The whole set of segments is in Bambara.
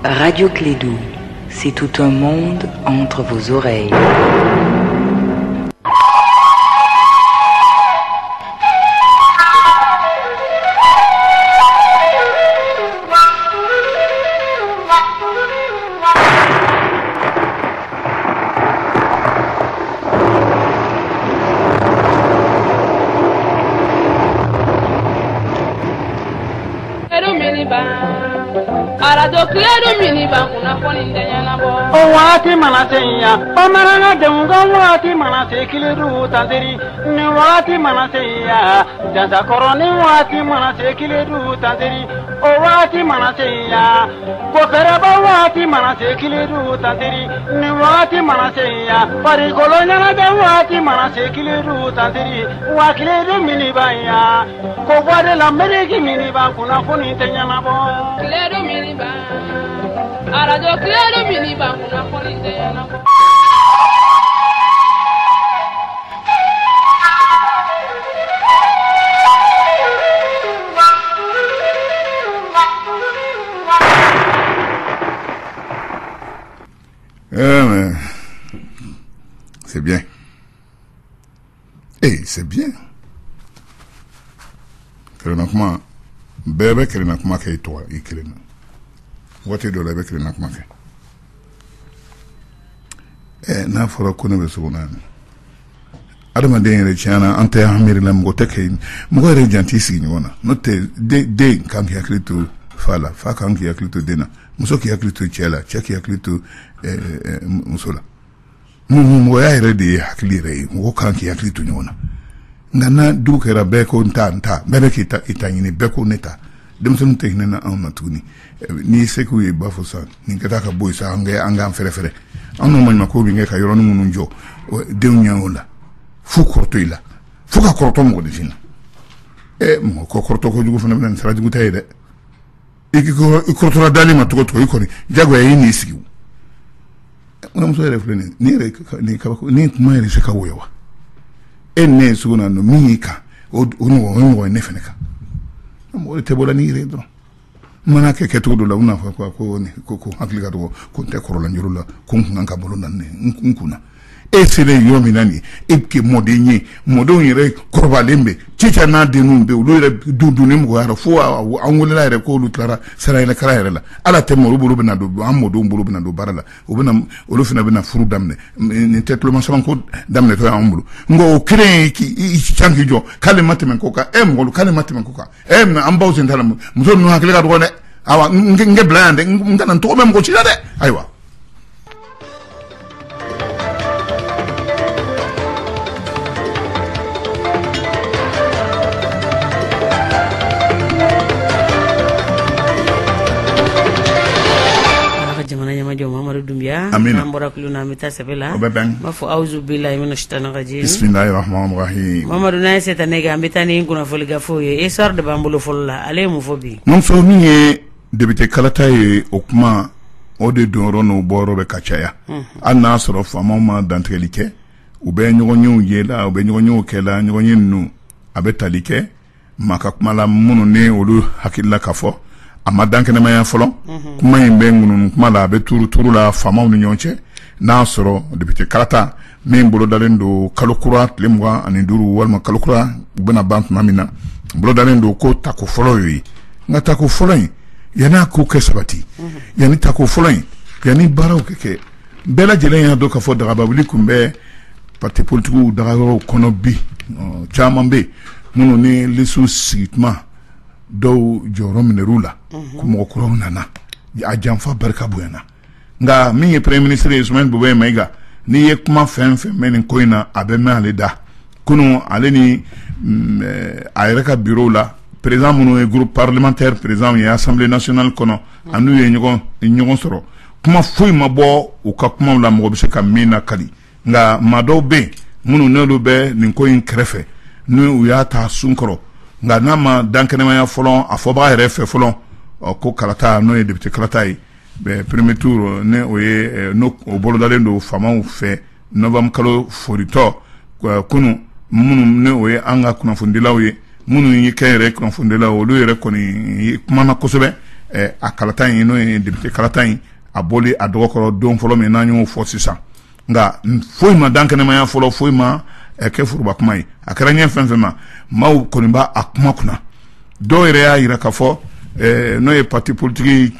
Radio Clédou, c'est tout un monde entre vos oreilles. Wati manasenya, pamarana denga wati manase kiliru tandiri, ni wati manasenya, jasa koroni wati manase kiliru tandiri, o wati manasenya, koferaba wati manase kiliru tandiri, ni wati manasenya, parikolonya na de wati manase kiliru tandiri, wakiliru minibaya, ko wade la mereki miniba kuna kuni tenyana bo, kiliru miniba. Radio Clédou miniba kuna polinde yana. C'est bien. C'est bien. Kerenakuma, bébé kerenakuma kay toi, ikrena. Wote do la bekre nak make na foro ko ne so na adama de re chana ante hamiri la mgo teke mgo re janti sigi wona note de kan ki aklito fala fa kan ki aklito dena muso ki aklito chela cheki aklito musola mgo ya re de akli re mgo kan ki aklito nyona ngana du kera beko nta bebe ki itanyini beko neta dem sunu tekne na on matuni ni seku e bafosa ni kataka boy sa anga fere anu man mako bi ngeka yoronu munu njo de nyaola fu korto ila fu ka korto mo de fina mo ko korto ko jugo fana ben sara jugo tayde ko korto la dali ma to ko ni jago e ni sigu mo so reflene ni re ni ka ko ni ma re se ka woyawa ne suguna no mika o ne feneka mo te bola ni re do mana ke todo la una ko ni ko aklika do ko te korola njurula ko nganka bolo nan nkuna esele yomi nani ebke modenye modonye korba lembe chicha na de numbe ulure dudu ne mgo ara fo angolela re ko lutlara sara ila kara ila ala te mo rubu na do amodo mbulu na do barala obina olufina bina furu damne ni tetlo masalan ko damne to ambulu ngo kire ki changi jo kale matmen ko ka ngolu kale matmen ko ka ambaw sentala muso no hakle ka do ne awa nge blande ngana to mem ko chira de aywa mafu auzu billahi minash shaitanir rajim bismillahir rahmanir rahim mamadu na seta nega ambitani kuna folga foye e sor de bambulo folla ale mu fobi mon so ni debite kalata e okuma o de doro no boro be kachaya anna soro fama ma dantrelike ube nyogonyo yela ube nyogonyo kela nyogonyo nu abetalike makakumala munu ne olu hakilla kafo amadan kene maya folo kuma yimbe ngunu kuma la be turu la fama nu nyonche na soro debite kalata min bolo dalendo kalukura lemwa ani duru walma kalukura bena bank mamina bolo dalendo ko tako folo yi ngata ko folo yi yana ko kesabati yani tako folo yi yani baraw keke bela jelen ya do ka fo daga babuli kumbe parti politique daga ro kono bi chamambe munu ni lisu sigitma do jorom ne rula kuma ko nana ya jamfa barka buyana nga mi premier ministre Ismaël Boubé Maïga ni ye kuma fɛn men ko ina abe me ale da kunu ale ni a yɛrɛ ka bureau la président minnu ye groupe parlementaire président ye assemblée nationale kɔnɔ anu ye ɲɔgɔn sɔrɔ kuma foyi ma bɔ u ka kumaw la mɔgɔ bɛ se ka min na kali nga maa dɔw bɛ minnu n'olu bɛ nin ko in kɛrɛfɛ ni u y'a ta sun kɔrɔ nga n'a ma dankɛnɛmaya fɔlɔ a fɔbaga yɛrɛ fɛ fɔlɔ ko kalata n'o ye député kalata ye premier tour ne o ye no o bolodalen do famaw fɛ novembre kalo forito kunu minnu ne o ye an ka kunnafonidilaw ye minnu ye kɛ yɛrɛ kunnafonidilaw olu yɛrɛ kɔni kumana kosɛbɛ a kalata in n'o ye député kalata in a bɔli a dɔgɔkɔrɔ don fɔlɔ min n'an y'o fɔ sisan nka foyi ma dan kɛnɛmaya fɔlɔ foyi ma kɛ foroba kuma ye a kɛra ɲɛ fɛn fɛn ma maaw kɔni b'a a kuma kunna dɔw yɛrɛ y'a yira k'a fɔ n'o ye parti politique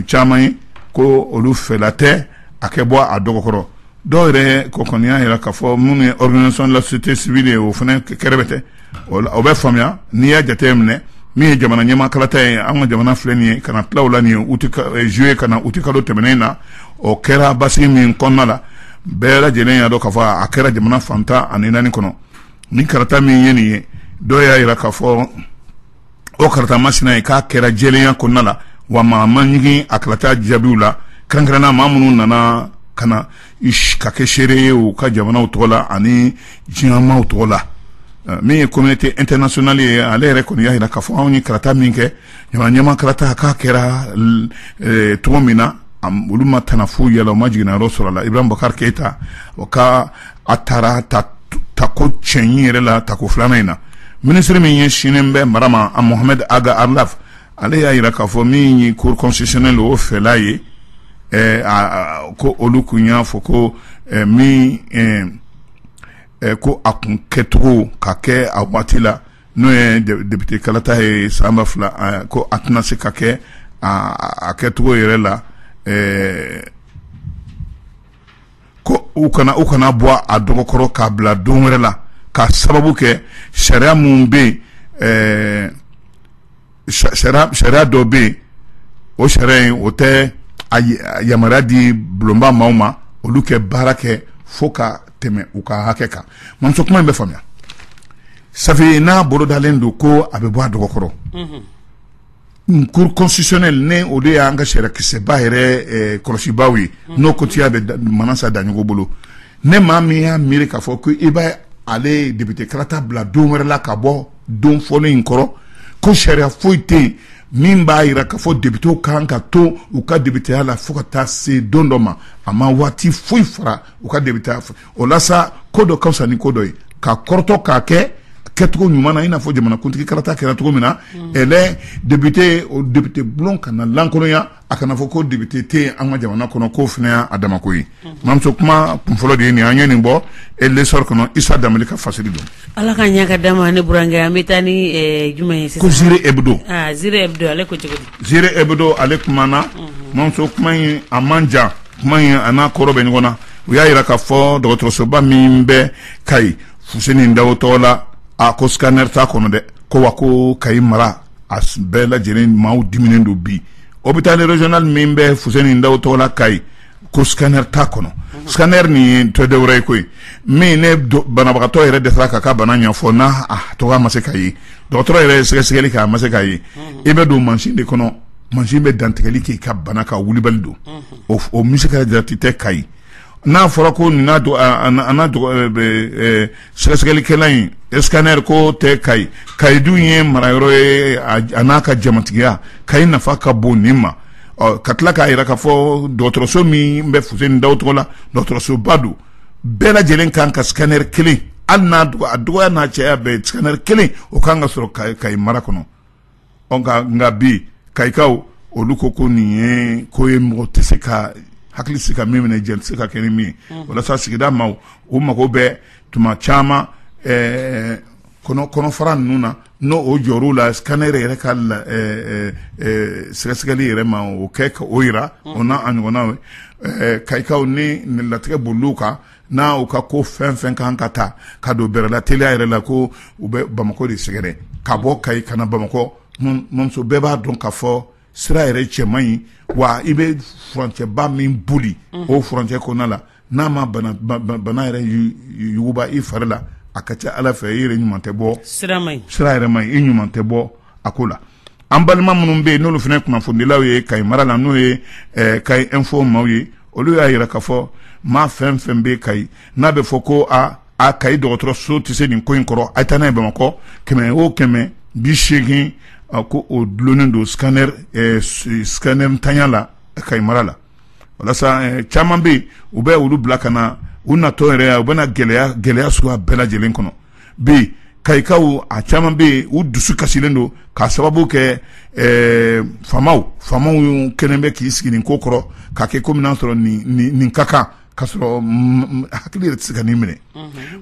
caman ye ko olu fɛla tɛ a kɛ bɔ a dɔgɔkɔrɔ dɔw yɛrɛ ko kɔni y'a yira k'a fɔ minnu ye organisation de la société civile ye o fana kɛrɛfɛ tɛ o bɛ faamuya n'i y'a jate minɛ min ye jamana ɲɛmaa kalata ye an ka jamana filɛ nin ye ka na tila o la nin ye juillet ka na uti kalo tɛmɛnen na o kɛra basigi min kɔnɔna la bɛɛ lajɛlen y'a dɔn k'a fɔ a kɛra jamana fantan ani naani kɔnɔ ni karata min ye nin ye dɔw y'a yira k'a fɔ o karata masina ye k'a kɛra jɛlenya kɔnɔna la wa maa ma ɲigin a kalata jaabiw la kɛrɛnkɛrɛnna maa minnu nana ka na ka kɛ seere ye u ka jamanaw tɔgɔ la ani diɲɛmaaw tɔgɔ la min ye communauté internationale ye ale yɛrɛ kɔni y'a yira k'a fɔ anw ye karata min kɛ jamana ɲɛmaa karata k'a kɛra cogo min na olu ma tana foyi yala u ma jiginnayɔrɔ sɔrɔ a la Ibrahim Boubacar Keita o ka a taara tako cɛnɲi yɛrɛ la tako filanan in na ministre min ye sinin bɛ mara ma Mohamed Aga Arlaf ale y'a yira k'a fɔ min ye cour constitutionnelle o fɛla ye ko olu kun y'a fɔ ko min ko a kun kɛcogo ka kɛ a waati la n'o ye député kalata ye san 2000 ko a tɛna se ka kɛ a kɛcogo yɛrɛ la ko u kana bɔ a dɔgɔkɔrɔ k'a bila don wɛrɛ la ka sababu kɛ sariya mun bɛ sariya dɔ bɛ yen o sariya in o tɛ a yamaruya di bulonba maaw ma olu kɛ baara kɛ fo ka tɛmɛ u ka hakɛ kan mamuso kuma in bɛ faamuya safi n'a bolo dalen don ko a bɛ bɔ a dɔgɔkɔrɔ cour constitutionnelle ne o de y'an ka sariakisɛba yɛrɛ kɔlɔsibaw ye n'o kotiya bɛ Manasa Daɲogo bolo ne maa min y'a miiri k'a fɔ ko i b'a ale député kalata bila don wɛrɛ la ka bɔ don fɔlɔ in kɔrɔ ko sariya foyi tɛ yen min b'a yira k'a fɔ députéw kan ka to u ka députéya la fo ka taa se don dɔ ma a ma waati foyi fara u ka députéya o la sa ko dɔ ka fisa ni ko dɔ ye ka kɔrɔtɔ k'a kɛ kɛcogo ɲuman na i n'a fɔ jamanakuntigi karata kɛra cogo min na ɛlɛ député o député bulon kana lankolonya a kana fɔ ko député tɛ an ka jamana kɔnɔ k'o fana y'a damako ye mamuso kuma kunfɔlɔ de ye nin an ye nin bɔ l'essor kɔnɔ Isa Dameli ka fasiri don ala ka ɲa ka dama ne burankɛ an bɛ taa ni jumɛn ye sisan ko Zire Hebdo Zire Hebdo ale ko cogo di Zire Hebdo ale kumana mamuso kuma in a man jan kuma in a n'a kɔrɔ bɛ ɲɔgɔn na u y'a yira k'a fɔ dɔgɔtɔrɔsoba min bɛ Kayi Fuseni Dawo tɔgɔ la a ko scanner t'a kɔnɔ dɛ ko wa ko Kayi mara a bɛɛ lajɛlen maaw diminen don bi hôpital régional min bɛ Fuseni Dawo tɔgɔ la Kayi ko scanner t'a kɔnɔ scanner nin tɛ dɔ wɛrɛ ye koyi min ne banabagatɔ yɛrɛ dɛsɛra k'a ka bana ɲɛfɔ n'a tɔgɔ ma se ka ye dɔgɔtɔrɔ yɛrɛ sɛgɛsɛgɛli k'a ma se ka ye i bɛ don mansin de kɔnɔ mansin bɛ dantigɛli kɛ i ka bana ka wulibali don o misika jate tɛ Kayi n'a fɔra ko nin n'a sɛgɛsɛgɛlikɛla in scanner ko tɛ Kayi dun ye marayɔrɔ ye a n'a ka jamatigiya Kayi nafa ka bon nin ma ka tila k'a yira k'a fɔ dɔgɔtɔrɔso min bɛ Fuseni Dawo tɔgɔ la dɔgɔtɔrɔsoba don bɛɛ lajɛlen kan ka scanner kelen hali n'a a dɔgɔya n'a cɛya bɛɛ scanner kelen o kan ka sɔrɔ Kayi mara kɔnɔ nka bi Kayikaw olu ko nin ye ko ye mɔgɔ tɛ se ka hakili se ka min minɛ jɛn tɛ se ka kɛ ni min ye walasa sigida maaw o mago bɛ tuma caman kɔnɔfara ninnu na n'o o jɔr'u la scanner yɛrɛ ka sɛgɛsɛgɛli yɛrɛ ma o kɛ ka o yira o n'a a ɲɔgɔnnaw Kayikaw ni latigɛ boliliw kan n'a u ka ko fɛn fɛn kan ka taa ka don bɛrɛla teliya yɛrɛ la ko u bɛ Bamako de sɛgɛrɛ ka bɔ Kayi ka na Bamako mamuso bɛɛ b'a dɔn k'a fɔ sira yɛrɛ cɛman ɲi wa i bɛ furancɛba min boli o furancɛ kɔnɔna la n'a ma bana yɛrɛ yuguba i fari la a ka ca Ala fɛ i yɛrɛ ɲuman tɛ bɔ sira yɛrɛ man ɲi i ɲuman tɛ bɔ a ko la an balima minnu bɛ yen n'olu fana kunnafonidilaw ye Kayi mara la n'o ye Kayi info maaw ye olu y'a yira k'a fɔ maa fɛn fɛn bɛ Kayi n'a bɛ fɔ ko a Kayi dɔgɔtɔrɔso tɛ se nin ko in kɔrɔ a ye taa n'a ye Bamakɔ 180 ko o dulonnen don scanner ntanya la Kayi mara la walasa caman bɛ yen u bɛ olu bila ka na u natɔ yɛrɛ u bɛna gɛlɛya suguya bɛɛ lajɛlen kɔnɔ bi kayikaw a caman bɛ u dusu kasilen don k'a sababu kɛ famaw kɛlen bɛ k'i sigi nin ko kɔrɔ k'a kɛ komi n'a sɔrɔ nin ka kan k'a sɔrɔ hakili yɛrɛ tɛ se ka nin minɛ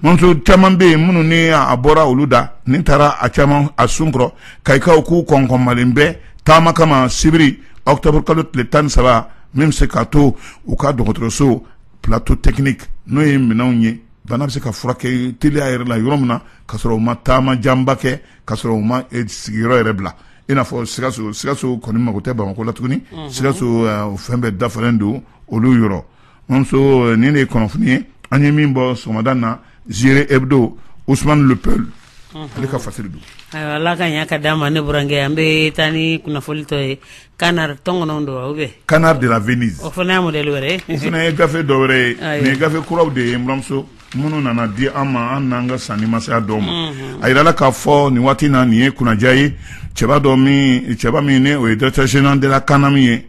muso caman bɛ yen minnu ni a bɔra olu da ni taara a caman a sun kɔrɔ kayikaw k'u kɔnkɔnmalen bɛ taama kama sibiri octobre kalo tile 13 min bɛ se k'a to u ka dɔgɔtɔrɔso plateau technique n'o ye minɛnw ye bana bɛ se ka furakɛ teliya yɛrɛ la yɔrɔ min na ka sɔrɔ u ma taama janba kɛ ka sɔrɔ u ma sigiyɔrɔ yɛrɛ bila i n'a fɔ Sikaso kɔni mago tɛ Bamako la tuguni Sikaso fɛn bɛɛ dafalen don olu yɔrɔ muso nin de ye kunnafoni ye an ye min bɔ sɔgɔmada na Géré Hebdo Ousmane Le Peul ale ka fasiri don ayiwa ala ka ɲa ka d'a ma ne burankɛ an bɛ taa ni kunnafoli tɔ ye Canard tɔngɔnɔw don ou bien Canard de la Venise o fana y'a modèle wɛrɛ ye o fana ye gafe dɔ wɛrɛ ye nin ye gafe kuraw de ye n buramuso minnu nana di an ma an n'an ka sanni masaya dɔw ma a yirala k'a fɔ nin waati na nin ye kunnaja ye cɛba min ne o ye directeur général de la CANAM ye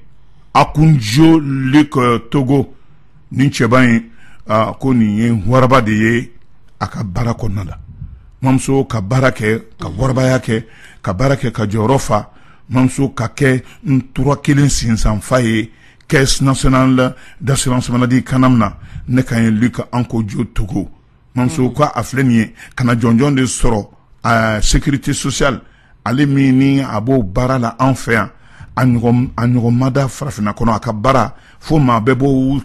Akunjo Luc Togo nin cɛba in ko nin ye waraba de ye a ka baara kɔnɔna la mamuso ka baara kɛ ka warabaya kɛ ka baara kɛ ka jɔyɔrɔ fa mamuso ka kɛ ntura kelen sinsanfa ye caisse nationale d'assurance maladie CANAM na ne ka ye Luc Ankojo Togo mamuso ko a filɛ nin ye ka na jɔnjɔn de sɔrɔ sécurité sociale ale min ni a b'o baara la an fɛ yan a ɲɔgɔn ma da farafinna kɔnɔ a ka baara fo maa bɛɛ b'o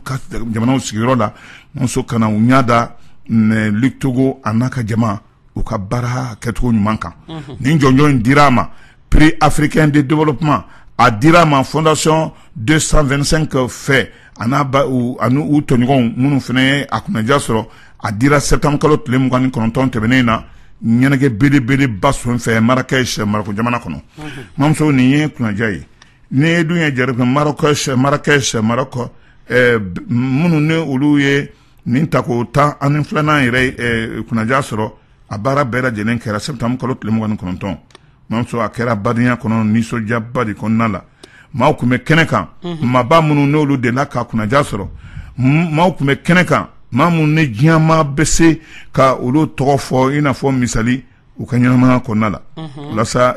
jamanaw sigiyɔrɔ la mamuso ka na u ɲa da Luc Togo a n'a ka jama u ka baara kɛcogo ɲuman kan nin jɔnjɔn in dira a ma prix africain de développement a dira a ma fondation 225 fɛ ani u tɔɲɔgɔnw minnu fana ye a kunnaja sɔrɔ a dira septembre kalo tile 29 tɛmɛnen na ɲɛnajɛ belebeleba sen fɛ Marrakech Maroko jamana kɔnɔ mamuso nin ye kunnaja ye ni dun ye jari Marrakech Maroko minnu ni olu ye nin tako 12 yɛrɛ kunnaja sɔrɔ a baara bɛɛ lajɛlen kɛra septembre kalo tile 29 mamuso a kɛra badenya kɔnɔ nisɔndiyaba de kɔnɔna la maaw tun bɛ kɛnɛ kan maaba minnu n'olu delila ka kunnaja sɔrɔ maaw tun bɛ kɛnɛ kan maa minnu ni diɲɛmaa bɛ se ka olu tɔgɔ fɔ i n'a fɔ misali u ka ɲɛnamaya kɔnɔna la walasa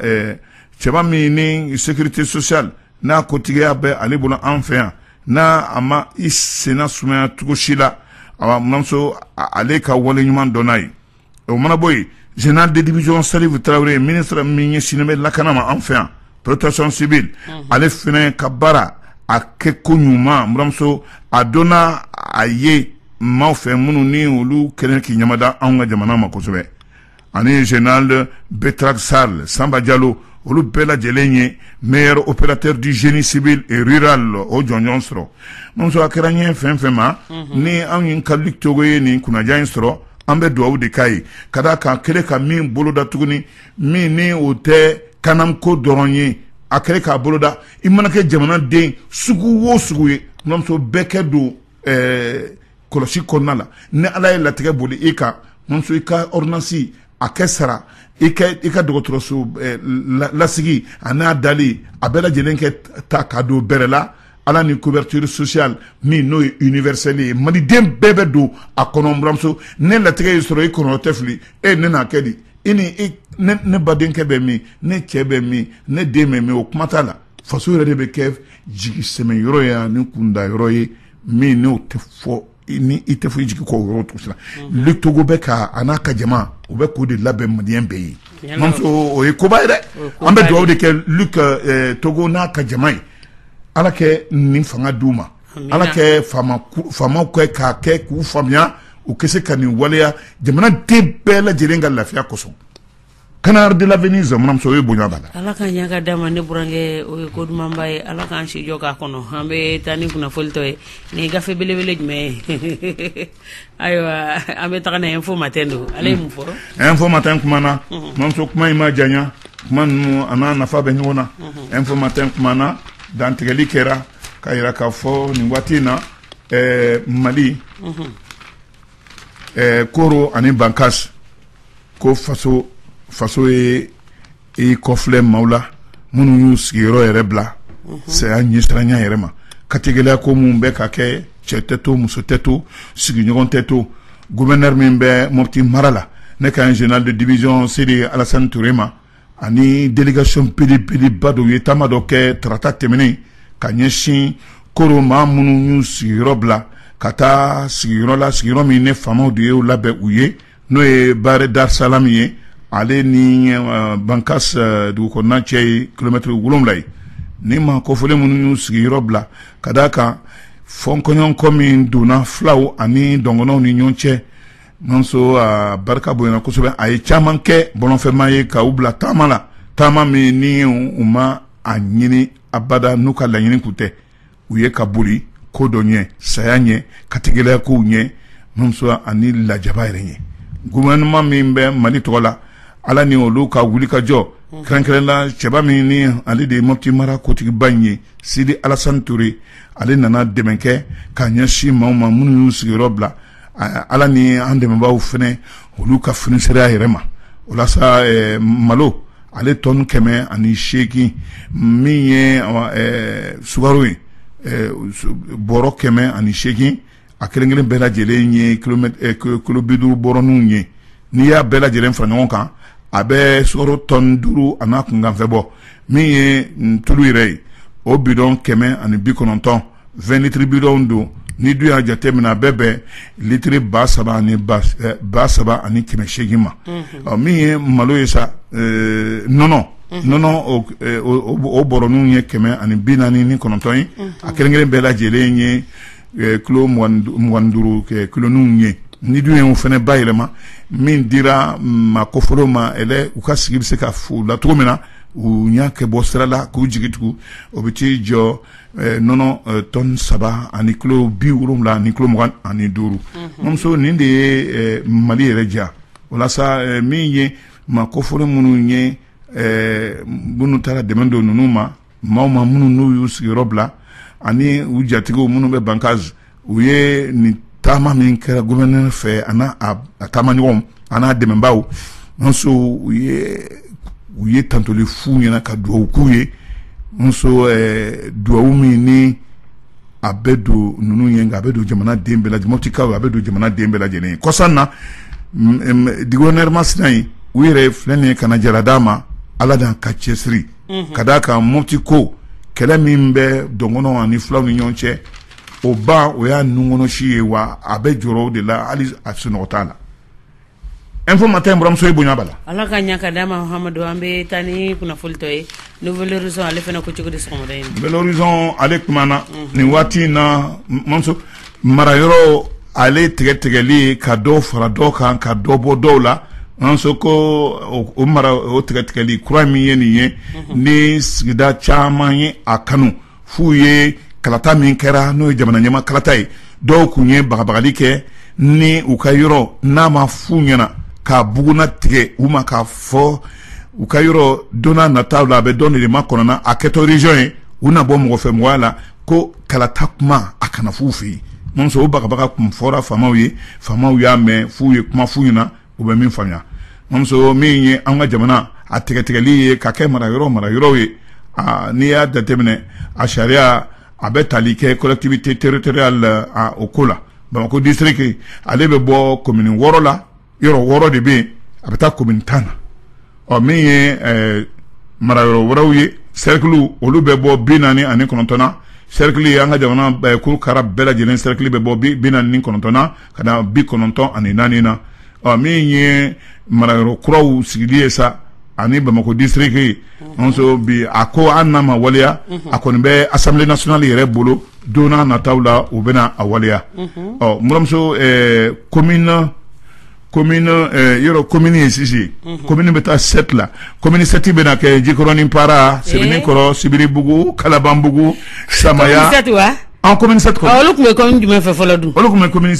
cɛba min ni sécurité sociale n'a kotigiya bɛ ale bolo an fɛ yan n'a a ma i senna sumaya cogo si la mamuso ale ka wale ɲuman dɔn n'a ye o mana bɔ yen général de division Salif Traoré ministre min ɲɛsinnen bɛ lakana ma an fɛ yan protection civile ale fɛnɛ ka baara a kɛ ko ɲuman buramuso a donna a ye maaw fɛ minnu ni olu kɛlen k'i ɲamada anw ka jamana ma kosɛbɛ ani général Betrak Sall Samba Diallo olu bɛɛ lajɛlen ye meilleur opérateur du génie civil et rural o jɔnjɔn sɔrɔ buramuso a kɛra ɲɛ fɛn fɛn ma ni anw ye ka Luc Togo ye nin kunnaja in sɔrɔ an bɛ duwawu de k'a ye ka da kan kɛlen ka min boloda tuguni min ni o tɛ CANAM ko dɔrɔn ye a kɛlen k'a boloda i mana kɛ jamanaden sugu o sugu ye buramuso bɛɛ kɛ don kɔlɔsi kɔnɔna la ni ala ye latigɛ boli i kan buramuso i ka ordonnance a kɛ sara i ka dɔgɔtɔrɔso lasigi a n'a dali a bɛɛ lajɛlen kɛ ta ka don bɛrɛ la ala ni couverture sociale min n'o ye universelle ye maliden bɛɛ bɛ don a kɔnɔ buramuso ne latigɛ y'i sɔrɔ i kɔnɔ tɛ fili ne n'a kɛ di i ni ne badenkɛ bɛ min ne cɛ bɛ min ne den bɛ min o kuma t'a la faso yɛrɛ de bɛ kɛ jigisɛmɛ yɔrɔ ye ani kunda yɔrɔ ye min n'o tɛ fɔ ni i tɛ fɔ i jigi kɔ o yɔrɔ tugu sira Luc Togo bɛ ka a n'a ka jama o bɛ k'o de labɛn maliyɛn bɛɛ ye mamuso o ye koba ye dɛ an bɛ duwawu de kɛ Luc Togo n'a ka jama ye ala kɛ nin fanga d'u ma ala kɛ faamaw k'a kɛ k'u faamuya u kɛ se ka nin waleya jamanaden bɛɛ lajɛlen ka lafiya kosɔn Canard de la Venise buramuso o ye bonya b'a la ala ka ɲa ka d'a ma ne burankɛ o ye ko dumanba ye ala k'an si jɔ k'a kɔnɔ an bɛ taa ni kunnafoli tɔ ye nin gafe belebele jumɛn ye ayiwa an bɛ taga na info matin don ale ye mun fɔ info matin kumana buramuso kuma in ma janya kuma ninnu a n'a nafa bɛ ɲɔgɔn na info matin kumana dantigɛli kɛra ka yira k'a fɔ nin waati in na Mali Koro ani Bankas ko faso ye i kɔfilɛ maaw la minnu y'u sigiyɔrɔ yɛrɛ bila saya ɲɛsiranya yɛrɛ ma katigɛlɛya ko mun bɛ ka kɛ cɛ tɛ to muso tɛ to sigiɲɔgɔn tɛ to gouverneur min bɛ Mopti mara la ne ka général de division Sidi Alassane Touré ma ani délégation PDP bado ye tama do ke trata temene ka ɲɛsin koro maa minnu y'u sigiyɔrɔ bila ka taa sigiyɔrɔ la sigiyɔrɔ min ne faamaw de y'u labɛn u ye n'o ye Bare Dar Salam ye ale ni Bankas dugukɔnɔna cɛ ye kilomɛtiri 7 ye ni maa kɔfɔlen minnu y'u sigiyɔrɔ bila ka d'a kan fɔnkɔɲɔgɔnkɔ min donna filaw ani dɔngɔnɔw ni ɲɔgɔn cɛ nɔnso barika bonyana kosɛbɛ a ye caman kɛ bɔlɔnfɛnma ye ka u bila taama la taama min ni u ma a ɲini abada n'u ka laɲini kun tɛ u ye ka boli ko dɔ ɲɛ saya ɲɛ katigɛlɛya kow ɲɛ nɔnso ani lajaba yɛrɛ ɲɛ gouvernement min bɛ Mali tɔgɔ la ala ni olu ka wuli ka jɔ kɛrɛnkɛrɛnla cɛba min ni ale de ye Mopti mara kotigiba in ye Sidi Alassane Touré ale nana dɛmɛ kɛ ka ɲɛsin maaw ma minnu y'u sigiyɔrɔ bila ala ni an dɛmɛbaaw fɛnɛ olu ka finisereya yɛrɛ ma o la sa malo ale tɔni 180 min ye sukaro ye bɔrɔ 180 a kelen-kelen bɛɛ lajɛlen ye kilo 50 bɔrɔninw ye n'i y'a bɛɛ lajɛlen fara ɲɔgɔn kan a bɛ sukaro tɔni 5 a n'a kunkanfɛ bɔ min ye tulu yɛrɛ ye o bidon 190 20 litres bidon don ni du y'a jate mina bɛɛ bɛ litiri 3,000 ani 800 ma min ye malo ye sa nɔnɔ o bɔrɔninw ye 149 ye a kelen-kelen bɛɛ lajɛlen ye kilo 25 kiloninw ye ni du ye o fɛnɛ bayɛlɛma min dira ma kofolo ma u ka sigi bɛ se ka fu la cogo min na u y'a kɛ bɔ sira la k'u jigi tugu o bɛ t'i jɔ nɔnɔ tɔni 3 ani kilo 70 ani kilo 25 muso nin de ye Mali yɛrɛ ja walasa min ye ma kofolo minnu ye minnu taara dɛmɛ don ninnu ma maaw ma minnu n'u y'u sigiyɔrɔ bila ani u jatigiw minnu bɛ Bankas u ye nin taama min kɛra gouverneur fɛ a taama ɲɔgɔn a n'a dɛmɛbaaw muso u ye tantoli fu ɲɛna ka duwawu k'u ye muso duwawu min ni a bɛ don ninnu ye nka a bɛ don jamana den bɛɛ lajɛlen Moptikaw a bɛ don jamana den bɛɛ lajɛlen kɔsan na gouverneur masina ye u yɛrɛ filɛ nin ye kana jara d'a ma ala n'a ka cɛsiri ka d'a kan Mopti ko kɛlɛ min bɛ dɔngɔnɔ ani filaw ni ɲɔgɔn cɛ o o y'a nunkɔnɔsi ye wa a bɛ jɔrɔ o de la hali a sunɔgɔ t'a la info matin buramuso ye bonya bala ala ka ɲa ka d'a ma Hamadu an bɛ taa ni kunnafolitɔ ye Nouvel Horizon ale fana ko cogo di sɔgɔmada in Nouvel Horizon ale kumana nin waati in na mamuso marayɔrɔ ale tigɛtigɛli ka dɔ fara dɔ kan ka dɔ bɔ dɔw la mamuso ko o tigɛtigɛli kura min ye nin ye ni sigida caman ye a kanu f'u ye kalata min kɛra n'o ye jamana ɲɛma kalata ye dɔw kun ye bagabagali kɛ ni u ka yɔrɔ n'a ma f'u ɲɛna k'a buguna tigɛ u ma k'a fɔ u ka yɔrɔ donna nataw la a bɛ dɔn de ma kɔnɔna a kɛtɔ région ye u na bɔ mɔgɔ fɛ mɔgɔya la ko kalata kuma a kana f'u fɛ yen muso o bagabaga kun fɔra faamaw ye faamaw y'a mɛn f'u ye kuma f'u ɲɛna u bɛ min faamuya muso min ye an ka jamana a tigɛtigɛli ye ka kɛ marayɔrɔw ye n'i y'a jateminɛ a sariya a bɛ tali kɛ collectivité territoriale o ko la Bamako district ale bɛ bɔ commune 6 la yɔrɔ 6 de bɛ yen a bɛ taa commune 10 na min ye marayɔrɔ wɛrɛw ye cercle olu bɛ bɔ 49 na cercle ye an ka jamana kurukara bɛɛ lajɛlen cercle bɛ bɔ 49 na ka na 94 na min ye marayɔrɔ kuraw sigili ye sa ani Bamako district ye nso bi a ko an n'a ma waleya a kɔni bɛ assemblée nationale yɛrɛ bolo donna nataw la u bɛna a waleya muramuso commune yɔrɔ commune ye sisi commune bɛ taa 7 la commune 7 bɛna kɛ Jikɔrɔni Para Sebenikɔrɔ Sibiribugu Kalabanbugu Samaya en commune 7 kɔnɔ olu tun bɛ commune jumɛn fɛ fɔlɔ dun olu tun bɛ commune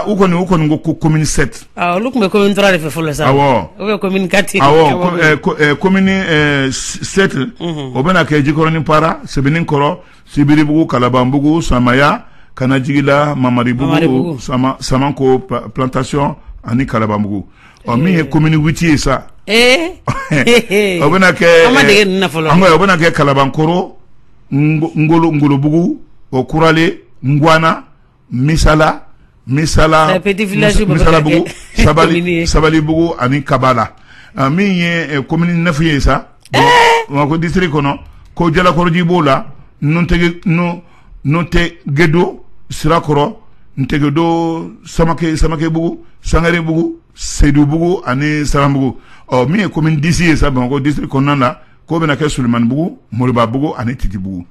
u kɔni ko commune 7 olu tun bɛ commune 3 de fɛ fɔlɔ sa awɔ o bɛ commune 4 commune 7 o bɛna kɛ Jikɔrɔni Para Sebenikɔrɔ Sibiribugu Kalabanbugu Samaya kana jigila Mamaribugu Samanko plantation ani Kalabanbugu min ye commune 8 ye sa o bɛna kɛ o bɛna kɛ Kalabankoro Ngolobugu o Kurale Ngwana Misala misala bugu sabali bugu ani kabala min ye commune 9 ye sa ko district kono ko jala korji bola non te gedo sirakoro ntege do samake bugu sangare bugu seydou bugu ani sarambugu mi ye commune 10 ye sa ko district kono la ko bena ke Suleiman bugu Moriba bugu ani Titi bugu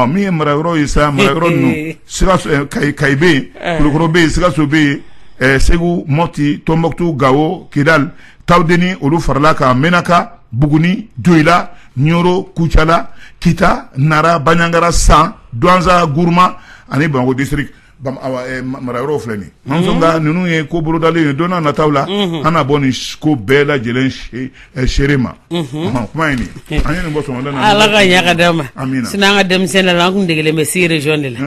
mi ye marayɔrɔ ye sa marayɔrɔ nu Sikaso Kaybe Kulukoro be Sikaso be Segu Mopti Tombouctou Gao Kidal Tawdeni olu farala ka Menaka Buguni Dioula Nioro Koutiala Kita Nara Banyangara San Douanza Gourma ani Bango district bam awa marayɔrɔ filɛ nin mansonga ninnu ye ko bolodalen ye donna nataw la ana bɔ nin ko bɛɛ lajɛlen seere ma kuma ye nin an ye nin bɔ sɔgɔmada na ala ka ɲa ka d'a ma sinon an ka denmisɛnnin la an kun degelen bɛ 6 régions de la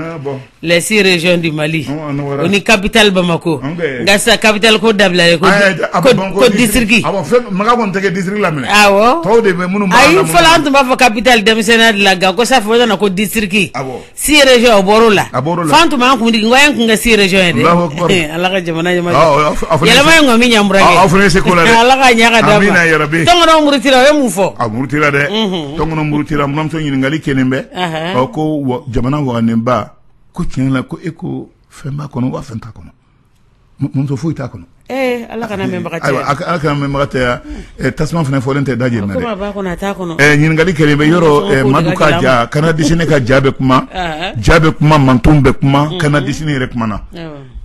les 6 régions du Mali o ni capitale Bamako nka sisan capitale ko dabila ko district maga kɔni tɛ kɛ district la minɛ awɔ tɔw de bɛ minnu b'a la ayi fɔlɔ an tun b'a fɔ capitale denmisɛnninya de la nka ko sa fɔ na ko district 6 régions o bɔr'o la fan tun b'an kun digi ngoyen kun ga 6 régions de ala ka jamana ɲama yɛlɛma ye ngomi ɲamburage aw fana se ko la dɛ ala ka ɲa ka d'a ma amina yarabi tɔngɔnɔ murutira o ye mun fɔ a murutira dɛ tɔngɔnɔ murutira munamuso ɲininkali kɛlen bɛ ko jamana waganenba ko tiɲɛ la ko e ko fɛn b'a kɔnɔ wa fɛn t'a kɔnɔ muso foyi t'a kɔnɔ ala kana mɛnbaga tɛ ala kana mɛnbaga tɛ tasuma fana fɔlen tɛ da jɛnna dɛ ko b'a kɔnɔ a t'a kɔnɔ ɲininkali kɛlen bɛ yɔrɔ madu ka ja kana disine ka ja bɛ kuma manton bɛ kuma kana disine yɛrɛ kuma na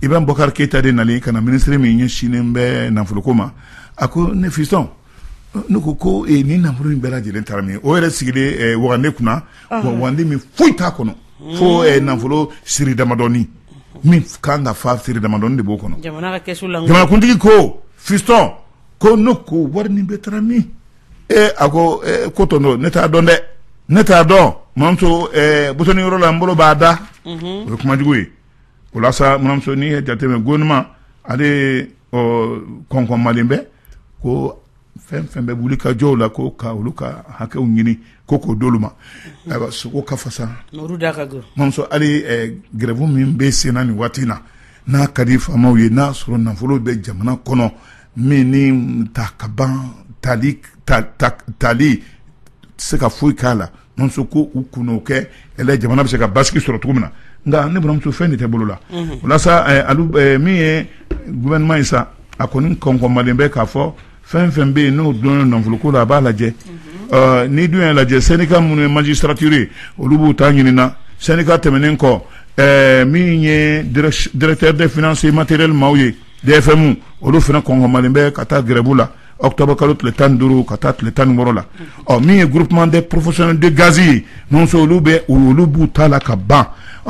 Ibrahim Bokar Keita de nalen kana ministre min ɲɛsinnen bɛ nafoloko ma a ko ne fiston ne ko ni nafolo in bɛɛ lajɛlen taara min o yɛrɛ sigilen wagande kunna wagande min foyi t'a kɔnɔ fo nafolo siri damadɔni min kan ka fa siri damadɔni de b'o kɔnɔ jamanakuntigi ko fiston ko ne ko wari nin bɛ taara min a ko ko tɔndɔ ne t'a dɔn dɛ ne t'a dɔn mamuso butoni yɔrɔ la n bolo b'a da o ye kumajugu ye o la sa mamuso n'i ye jateminɛ gouvernement ale kɔnkɔnmalen bɛ ko fɛn fɛn bɛ wuli ka jɔw la ko ka olu ka hakɛw ɲini ko k'o d'olu ma ayiwa sogo ka fasa mamuso hali grève min bɛ sen na nin waati na n'a ka di faamaw ye n'a sɔrɔ nafolo bɛ jamana kɔnɔ min ni ta ka ban tali se ka foyi k'a la mamuso ko u kun'o kɛ jamana bɛ se ka basigi sɔrɔ cogo min na nka ne baramuso fɛn de tɛ bolo la o la sa min ye gouvernement ye sa a kɔni kɔnkɔnmalen bɛ k'a fɔ fɛn fɛn bɛ yen n'o dɔn nafoloko la a b'a lajɛ n'i dun y'a lajɛ syndicat minnu ye magistrature ye olu b'u ta ɲinina syndicat tɛmɛnen kɔ min ye directeur des finances matériel maaw ye DFM olu fana kɔnkɔnmalen bɛ ka taa grève la octobre kalo tile 15 ka taa tile 16 la min ye groupement des professionnels de gaz ye non so olu b'u ta la ka ban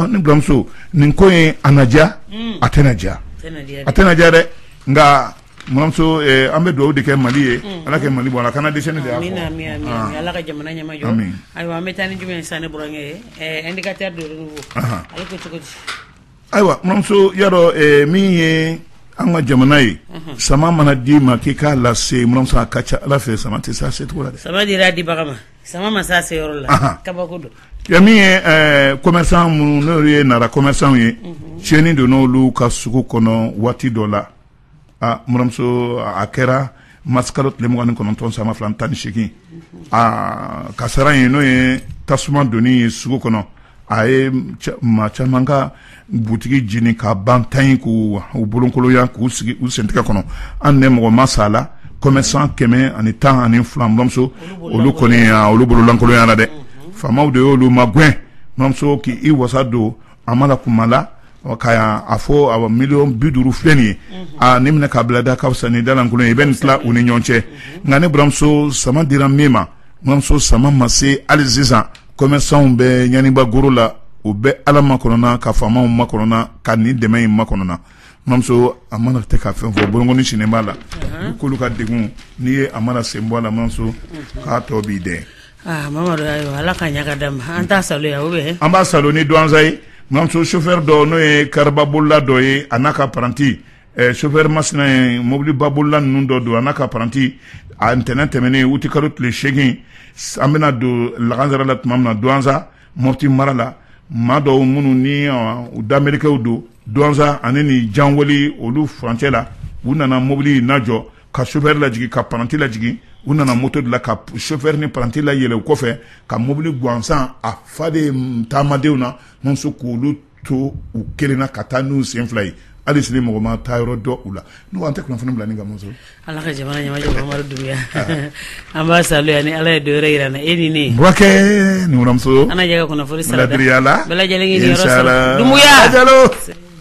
ne buramuso nin ko ye a na diya a tɛna diya dɛ nka munamuso an bɛ dugawu de kɛ Mali ye ala kɛ Mali bɔ ala kana dɛsɛ ne de y'a fɔ ala ka jamana ɲɛma jɔ ayiwa an bɛ taa ni jumɛn ye sisan ne burankɛ indicateur de renouveau ale ko cogo di ayiwa munamuso y'a dɔn min ye an ka jamana ye sama mana d'i ma k'i k'a lase munamuso a ka ca ala fɛ sama tɛ se a se cogo la dɛ sama dira a dibaga ma sama ma se a se yɔrɔ la kabako don min ye commerçant minnu n'olu ye nara commerçant ye tiɲɛni don n'olu ka sugu kɔnɔ waati dɔ la munamuso a kɛra mars kalo tile 29 sama 218 kasara ye n'o ye tasuma donni ye sugu kɔnɔ a ye maa caman ka butigi jini ka ban tan ye k'u bolonkoloya k'u sigi u sentigɛ kɔnɔ an ne mɔgɔ ma sa la commerçant 110 ani 2 munamuso olu kɔni olu bololankoloya la dɛ faamaw de y'olu ma gɛn munamuso k'i wasa don a ma la kuma la ka a fɔ a million 50 filɛ nin ye ni minɛ k'a bila da ka fisa ni dalankolon ye i bɛ nin tila u ni ɲɔgɔn cɛ nka ne buramuso sama dira min ma munamuso sama ma se hali sisan commerçants bɛ ɲaniba goro la u bɛ ala makɔnɔna ka faamaw makɔnɔna ka nin dɛmɛ in makɔnɔna munamuso a mana tɛ ka fɛn fɔ bolonkɔni sinen b'a la k'olu ka degun n'i ye a mana sen bɔ a la munamuso k'a tɔ b'i dɛn Mamadu ayiwa ala ka ɲa ka d'a ma an t'a salo ya ou bien an b'a salo ni douanza ye munamuso chauffeur dɔ n'o ye kariba bolila dɔ ye a n'a ka apprenti chauffeur masina ye mobili ba bolila ninnu dɔ don a n'a ka apprenti a ntɛnɛn tɛmɛnen wuti kalo tile 8 an bɛna don laganzara la tuma min na douanza Mopti mara la maa dɔw minnu ni u d'Américains don douanza ani ni janwoli olu frontière la u nana mobili najɔ ka chauffeur lajigi ka paranti lajigi u nana moto de la ka chauffeur ni paranti la yɛlɛ o kɔfɛ ka mobili gansan a fa de taamadenw na mun so k'olu to u kelen na ka taa n'u sen fila ye hali sini mɔgɔ ma taa yɔrɔ dɔ u la n'o an tɛ kunnafoni bila ni ka muso ala ka jamana ɲɛmajɔ mamadu dubuya an b'a salu yani ala ye dɔ wɛrɛ yira na e ni ne buwakɛ ni wuramuso ana jɛka kunnafoni sarada ladiriya la bɛɛ lajɛlen k'i niyɔrɔ sɔrɔ inshallah dumuya Ajalo